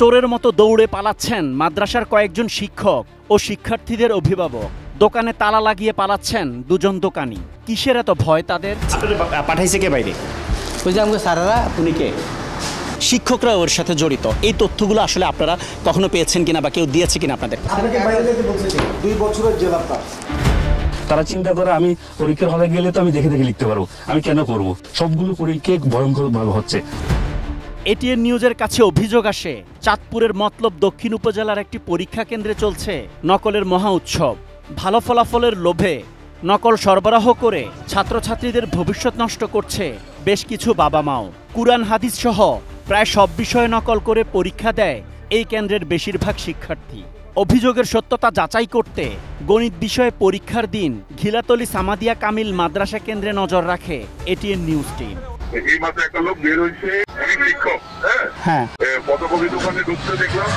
চোরের মতো দৌড়ে পালাচ্ছেন মাদ্রাসার কয়েকজন শিক্ষক ও শিক্ষার্থীদের অভিভাবক। দোকানে তালা লাগিয়ে পালাচ্ছেন দুজন দোকানি। কিসের এত ভয় তাদের? পাঠাইছে কে বাইরে? ওই যে আমাকে স্যারেরা। উনি কে? শিক্ষকরা ওর সাথে জড়িত। এই তথ্যগুলো আসলে আপনারা কখনো পেয়েছেন কিনা বা কেউ দিয়েছে কিনা আপনাদের? আপনাকে বাইরে যেতে বলছে 2 বছরের জেল আপনার। তারা চিন্তা করে আমি পরীক্ষার হলে গেলে তো আমি দেখে দেখে লিখতে পারবো, আমি কেন করব? সবগুলো পরীক্ষা ভয়ঙ্করভাবে হচ্ছে। এটিএন নিউজের কাছে অভিযোগ আসে, চাঁদপুরের মতলব দক্ষিণ উপজেলার একটি পরীক্ষা কেন্দ্রে চলছে নকলের মহা উৎসব। ভালো ফলাফলের লোভে নকল সরবরাহ করে ছাত্রছাত্রীদের ভবিষ্যৎ নষ্ট করছে বেশ কিছু বাবা মাও। কুরআন হাদিস সহ প্রায় সব বিষয়ে নকল করে পরীক্ষা দেয় এই কেন্দ্রের বেশিরভাগ শিক্ষার্থী। অভিযোগের সত্যতা যাচাই করতে গণিত বিষয়ে পরীক্ষার দিন ঘিলাতলি সামাদিয়া কামিল মাদ্রাসা কেন্দ্রে নজর রাখে এটিএন নিউজ টিম। এই মাসে একটা লোক বের হয়েছে, শিক্ষক। হ্যাঁ, ফটোকপি দোকানে ঢুকতে দেখলাম।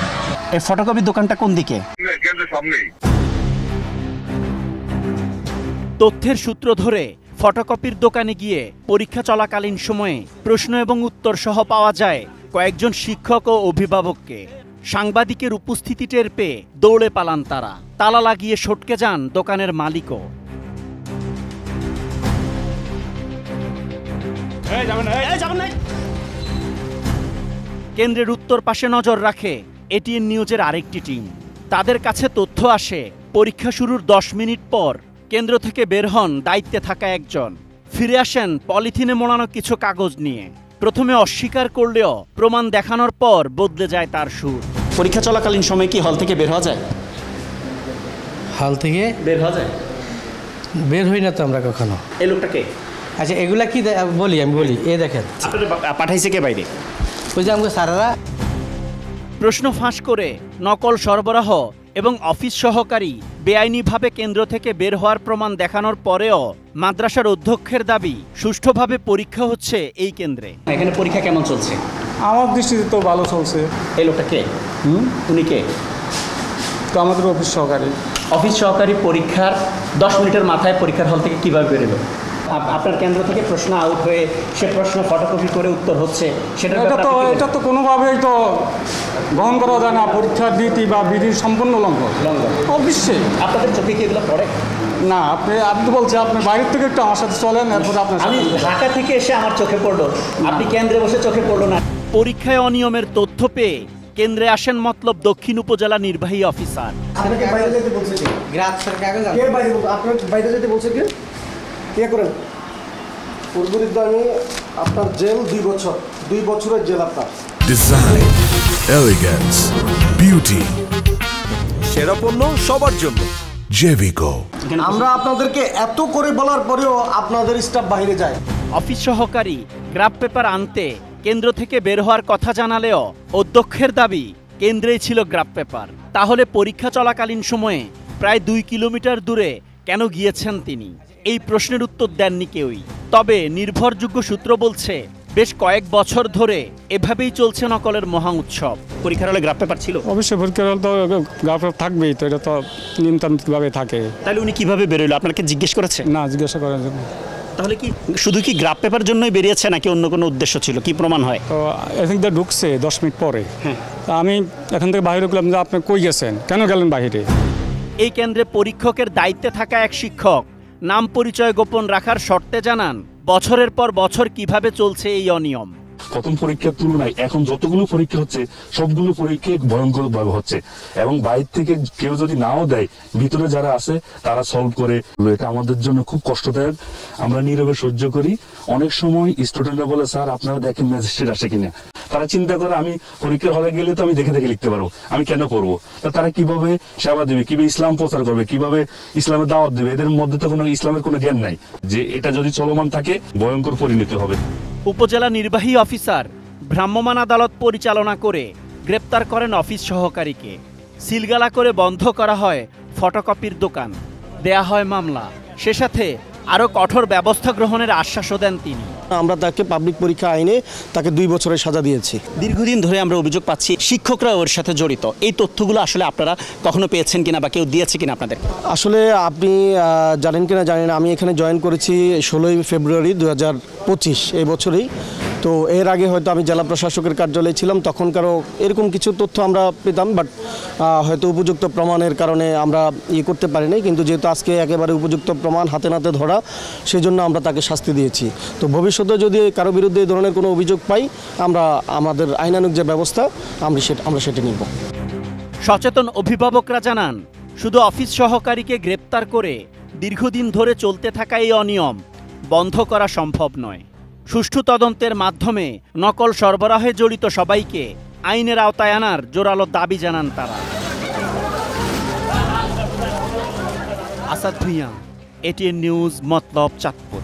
এই ফটোকপির দোকানটা কোন দিকে? কেন্দ্রের সামনেই। তথ্যের সূত্র ধরে ফটোকপির দোকানে গিয়ে পরীক্ষা চলাকালীন সময়ে প্রশ্ন এবং উত্তর সহ পাওয়া যায় কয়েকজন শিক্ষক ও অভিভাবককে। সাংবাদিকের উপস্থিতি টের পেয়ে দৌড়ে পালান তারা। তালা লাগিয়ে সটকে যান দোকানের মালিকও। কেন্দ্রের উত্তর পাশে নজর রাখে এটিএন নিউজের আরেকটি টিম। তাদের কাছে তথ্য আসে, পরীক্ষা শুরুর 10 মিনিট পর কেন্দ্র থেকে বের হন দায়িত্বে থাকা একজন। ফিরে আসেন পলিথিনে মোড়ানো কিছু কাগজ নিয়ে। প্রথমে অস্বীকার করলেও প্রমাণ দেখানোর পর বদলে যায় তার সুর। পরীক্ষা চলাকালীন সময় কি হল থেকে বের হওয়া যায়? হল থেকে বের হওয়া যায়? বের হই না তো আমরা কখনো। এই লোকটাকে? আচ্ছা, এগুলা কি আমি বলি, এ দেখেন। পাঠাইছে কে বাইরে? ওই যে আমাকে স্যারেরা। প্রশ্ন ফাঁস করে নকল সরবরাহ এবং অফিস সহকারী বেআইনিভাবে কেন্দ্র থেকে বের হওয়ার প্রমাণ দেখানোর পরেও মাদ্রাসার অধ্যক্ষের দাবি সুষ্ঠুভাবে পরীক্ষা হচ্ছে এই কেন্দ্রে। এখানে পরীক্ষা কেমন চলছে? আমার দৃষ্টিতে তো ভালো চলছে। এই লোকটা কে? উনি কে? তো আমাদের অফিস সহকারী। অফিস সহকারী পরীক্ষার 10 মিনিটের মাথায় পরীক্ষার হল থেকে কিভাবে বেরোলো? আপনার কেন্দ্র থেকে প্রশ্ন আউট হয়ে সে প্রশ্ন ফটোকপি করে উত্তর হচ্ছে, এটা তো কোনোভাবেই তো গ্রহণ করা যায় না। পরীক্ষার রীতি বা বিধির সম্পূর্ণ লঙ্ঘন। অবশ্যই। আপনাদের চোখে কি এগুলো পড়ে? না, আপনি বলছেন আপনি বাইরের থেকে একটু আমার সাথে চলেন, এরপরে আপনার আমি ঢাকা থেকে এসে আমার চোখে পড়লো, আপনি কেন্দ্রে বসে চোখে পড়লো না। পরীক্ষায় অনিয়মের তথ্য পেয়ে কেন্দ্রে আসেন মতলব দক্ষিণ উপজেলা নির্বাহী অফিসার। আপনাকে বাইরে যেতে বলছে কে? গ্রাহকের কাগজ কে বাইরে বলছে? আপনার বাইরে যেতে বলছে কে? কে করেন? পূর্বরিদ্ধ আমি আপনার জেল 2 বছরের জেল আপনার। ডিজাইন, এলিগেন্স, বিউটি, সেরা পণ্য সবার জন্য জেভিকো। আমরা আপনাদেরকে এত করে বলার পরেও আপনাদের স্টাফ বাইরে যায়। অফিস সহকারী গ্রাফ পেপার আনতে কেন্দ্র থেকে বের হওয়ার কথা জানালেও অধ্যক্ষের দাবি কেন্দ্রেই ছিল গ্রাফ পেপার। তাহলে পরীক্ষা চলাকালীন সময়ে প্রায় 2 কিলোমিটার দূরে কেন গিয়েছেন তিনি? এই প্রশ্নের উত্তর দেননি কেউই। তবে নির্ভরযোগ্য সূত্র বলছে বেশ কয়েক বছর ধরে এভাবেই চলছে নকলের মহা উৎসব। পরীক্ষার হলে গ্রাফ পেপার ছিল? অবশ্যই পরীক্ষার হল তো গ্রাফ পেপার থাকবেই, তো এটা তো নিয়মতান্ত্রিকভাবে থাকে। তাহলে উনি কিভাবে বেরোলো? আপনাকে জিজ্ঞেস করেছে? না, জিজ্ঞাসা করার জন্য। তাহলে কি শুধু কি গ্রাফ পেপার জন্যই বেরিয়েছে নাকি অন্য কোনো উদ্দেশ্য ছিল? কি প্রমাণ হয়? তো এখান থেকে ঢুকছে 10 মিনিট পরে। তা আমি এখান থেকে বাইরে ঢুকলাম যে আপনি কই গেছেন, কেন গেলেন বাইরে? এই কেন্দ্রে পরীক্ষকের দায়িত্বে থাকা এক শিক্ষক নাম পরিচয় গোপন রাখার শর্তে জানান বছরের পর বছর কিভাবে চলছে এই অনিয়ম। প্রথম পরীক্ষার তুলনায় এখন যতগুলো পরীক্ষা হচ্ছে সবগুলো পরীক্ষা ভয়ঙ্করভাবে হচ্ছে, এবং বাইরে থেকে কেউ যদি নাও দেয়, ভিতরে যারা আছে তারা সলভ করে। এটা আমাদের জন্য খুব কষ্টদায়ক। আমরা নীরবে সহ্য করি। অনেক সময় স্টুডেন্টরা বলে, স্যার আপনারা দেখেন ম্যাজিস্ট্রেট আসে কিনা। তারা চিন্তা করে আমি পরীক্ষার হলে গেলে তো আমি দেখে দেখে লিখতে পারবো, আমি কেন করবো? তারা কিভাবে সেবা দেবে, কিভাবে ইসলাম প্রচার করবে, কিভাবে ইসলামের দাওয়াত দেবে? এদের মধ্যে তো কোনো ইসলামের কোনো জ্ঞান নাই। যে এটা যদি চলমান থাকে ভয়ঙ্কর পরিণতি হবে। উপজেলা নির্বাহী অফিসার ভ্রাম্যমাণ আদালত পরিচালনা করে গ্রেপ্তার করেন অফিস সহকারীকে। সিলগালা করে বন্ধ করা হয় ফটোকপির দোকান, দেয়া হয় মামলা। সে সাথে আরও কঠোর ব্যবস্থা গ্রহণের আশ্বাসও দেন তিনি। আমরা তাকে পাবলিক পরীক্ষা আইনে তাকে 2 বছরের সাজা দিয়েছি। দীর্ঘদিন ধরে আমরা অভিযোগ পাচ্ছি শিক্ষকরা ওর সাথে জড়িত। এই তথ্যগুলো আসলে আপনারা কখনো পেয়েছেন কিনা বা কেউ দিয়েছে কিনা আপনাদের? আসলে আপনি জানেন কিনা জানেন, আমি এখানে জয়েন করেছি 16ই ফেব্রুয়ারি 2025 এই বছরেই। তো এর আগে হয়তো আমি জেলা প্রশাসকের কার্যালয়ে ছিলাম, তখনকারও এরকম কিছু তথ্য আমরা পেতাম, বাট হয়তো উপযুক্ত প্রমাণের কারণে আমরা করতে পারি নাই। কিন্তু যেহেতু আজকে একেবারে উপযুক্ত প্রমাণ হাতে নাতে ধরা, সেই জন্য আমরা তাকে শাস্তি দিয়েছি। তো ভবিষ্যতে যদি কারো বিরুদ্ধে এই ধরনের কোনো অভিযোগ পাই, আমরা আমাদের আইনানুগ যে ব্যবস্থা আমরা সেটা নিব। সচেতন অভিভাবকরা জানান, শুধু অফিস সহকারীকে গ্রেপ্তার করে দীর্ঘদিন ধরে চলতে থাকা এই অনিয়ম বন্ধ করা সম্ভব নয়। সুষ্ঠু তদন্তের মাধ্যমে নকল সরবরাহে জড়িত সবাইকে আইনের আওতায় আনার জোরালো দাবি জানান তারা। আসাদ ভুঁইয়া, এটিএন নিউজ, মতলব, চাঁদপুর।